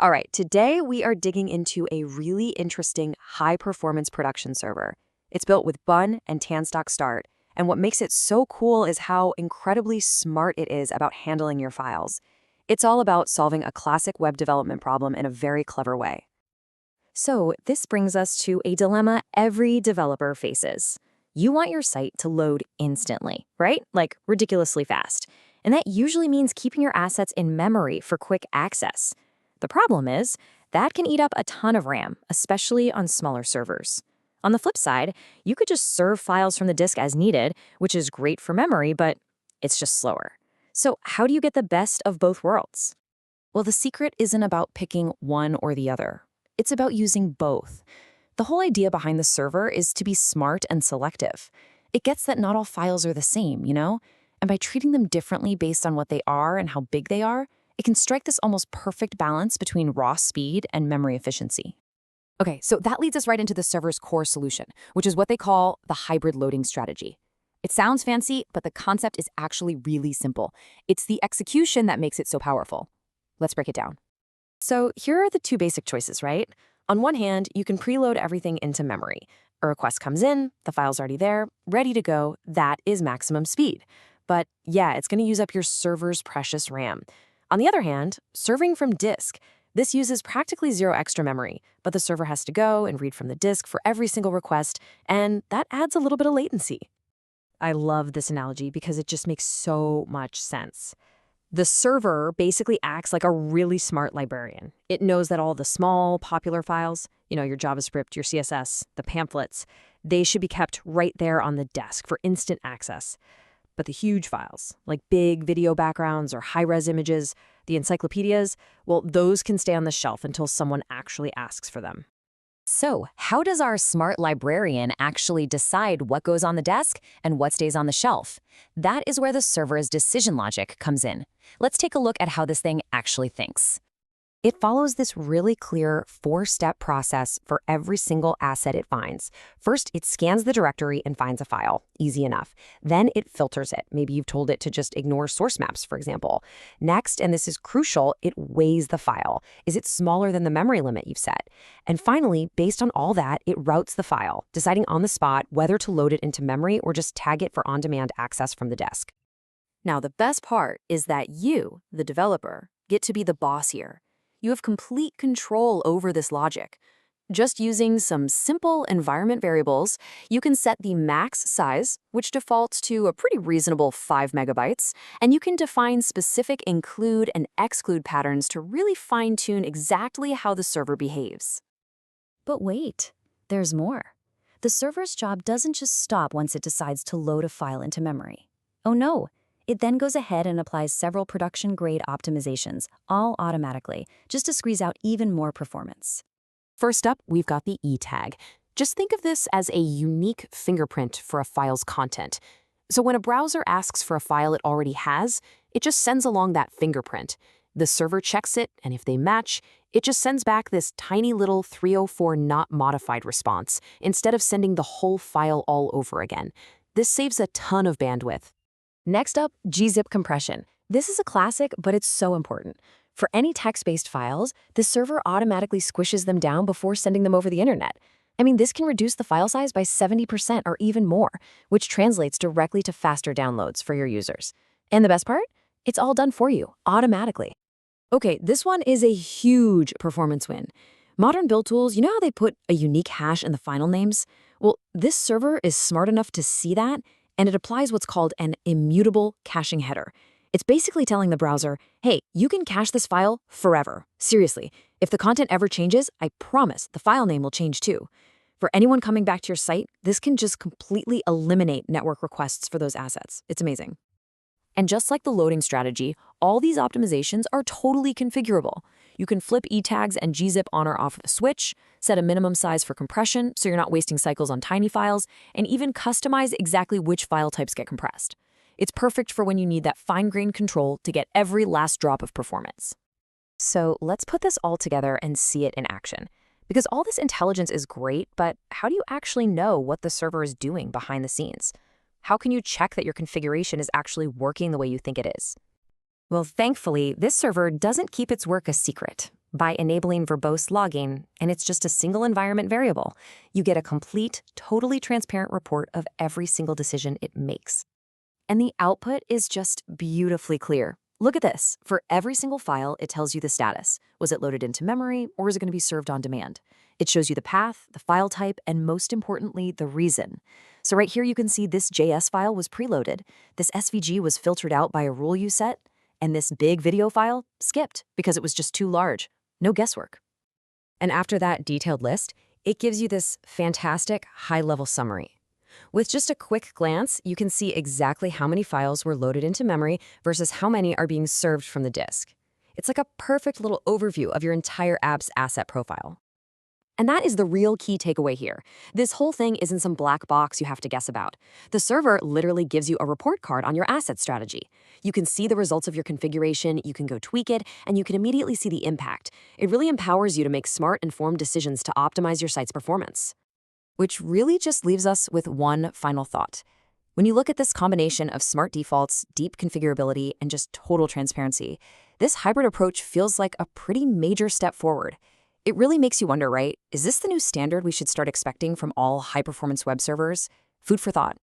All right, today we are digging into a really interesting high-performance production server. It's built with Bun and Tanstack Start, and what makes it so cool is how incredibly smart it is about handling your files. It's all about solving a classic web development problem in a very clever way. So this brings us to a dilemma every developer faces. You want your site to load instantly, right? Like ridiculously fast. And that usually means keeping your assets in memory for quick access. The problem is that can eat up a ton of RAM, especially on smaller servers. On the flip side, you could just serve files from the disk as needed, which is great for memory, but it's just slower. So how do you get the best of both worlds? Well, the secret isn't about picking one or the other. It's about using both. The whole idea behind the server is to be smart and selective. It gets that not all files are the same, And by treating them differently based on what they are and how big they are, it can strike this almost perfect balance between raw speed and memory efficiency. Okay, so that leads us right into the server's core solution, which is what they call the hybrid loading strategy. It sounds fancy, but the concept is actually really simple. It's the execution that makes it so powerful. Let's break it down. So here are the two basic choices, right? On one hand, you can preload everything into memory. A request comes in, the file's already there, ready to go. That is maximum speed. But yeah, it's going to use up your server's precious RAM. On the other hand, serving from disk. This uses practically zero extra memory, but the server has to go and read from the disk for every single request, and that adds a little bit of latency. I love this analogy because it just makes so much sense. The server basically acts like a really smart librarian. It knows that all the small, popular files, your JavaScript, your CSS, the pamphlets, they should be kept right there on the desk for instant access. But the huge files, like big video backgrounds or high-res images, the encyclopedias, well, those can stay on the shelf until someone actually asks for them. So, how does our smart librarian actually decide what goes on the desk and what stays on the shelf? That is where the server's decision logic comes in. Let's take a look at how this thing actually thinks. It follows this really clear 4-step process for every single asset it finds. First, it scans the directory and finds a file. Easy enough. Then it filters it. Maybe you've told it to just ignore source maps, for example. Next, and this is crucial, it weighs the file. Is it smaller than the memory limit you've set? And finally, based on all that, it routes the file, deciding on the spot whether to load it into memory or just tag it for on-demand access from the desk. Now, the best part is that you, the developer, get to be the boss here. You have complete control over this logic. Just using some simple environment variables, you can set the max size, which defaults to a pretty reasonable 5 megabytes, and you can define specific include and exclude patterns to really fine-tune exactly how the server behaves. But wait, there's more. The server's job doesn't just stop once it decides to load a file into memory. Oh no! It then goes ahead and applies several production-grade optimizations, all automatically, just to squeeze out even more performance. First up, we've got the E tag. Just think of this as a unique fingerprint for a file's content. So when a browser asks for a file it already has, it just sends along that fingerprint. The server checks it, and if they match, it just sends back this tiny little 304 not modified response, instead of sending the whole file all over again. This saves a ton of bandwidth. Next up, gzip compression. This is a classic, but it's so important. For any text-based files, the server automatically squishes them down before sending them over the internet. This can reduce the file size by 70% or even more, which translates directly to faster downloads for your users. And the best part? It's all done for you, automatically. Okay, this one is a huge performance win. Modern build tools, you know how they put a unique hash in the file names? Well, this server is smart enough to see that, and it applies what's called an immutable caching header. It's basically telling the browser, hey, you can cache this file forever. Seriously, if the content ever changes, I promise the file name will change too. For anyone coming back to your site, this can just completely eliminate network requests for those assets. It's amazing. And just like the loading strategy, all these optimizations are totally configurable. You can flip E tags and gzip on or off with a switch, set a minimum size for compression so you're not wasting cycles on tiny files, and even customize exactly which file types get compressed. It's perfect for when you need that fine-grained control to get every last drop of performance. So let's put this all together and see it in action. Because all this intelligence is great, but how do you actually know what the server is doing behind the scenes? How can you check that your configuration is actually working the way you think it is? Well, thankfully, this server doesn't keep its work a secret. by enabling verbose logging, and it's just a single environment variable. You get a complete, totally transparent report of every single decision it makes. And the output is just beautifully clear. Look at this. For every single file, it tells you the status. Was it loaded into memory, or is it going to be served on demand? It shows you the path, the file type, and most importantly, the reason. So right here you can see this JS file was preloaded, this SVG was filtered out by a rule you set, and this big video file skipped because it was just too large. No guesswork. And after that detailed list, it gives you this fantastic high-level summary. With just a quick glance, you can see exactly how many files were loaded into memory versus how many are being served from the disk. It's like a perfect little overview of your entire app's asset profile. And that is the real key takeaway here. This whole thing isn't some black box you have to guess about. The server literally gives you a report card on your asset strategy. You can see the results of your configuration, you can go tweak it, and you can immediately see the impact. It really empowers you to make smart, informed decisions to optimize your site's performance. Which really just leaves us with one final thought. When you look at this combination of smart defaults, deep configurability, and just total transparency, this hybrid approach feels like a pretty major step forward. It really makes you wonder, right? Is this the new standard we should start expecting from all high-performance web servers? Food for thought.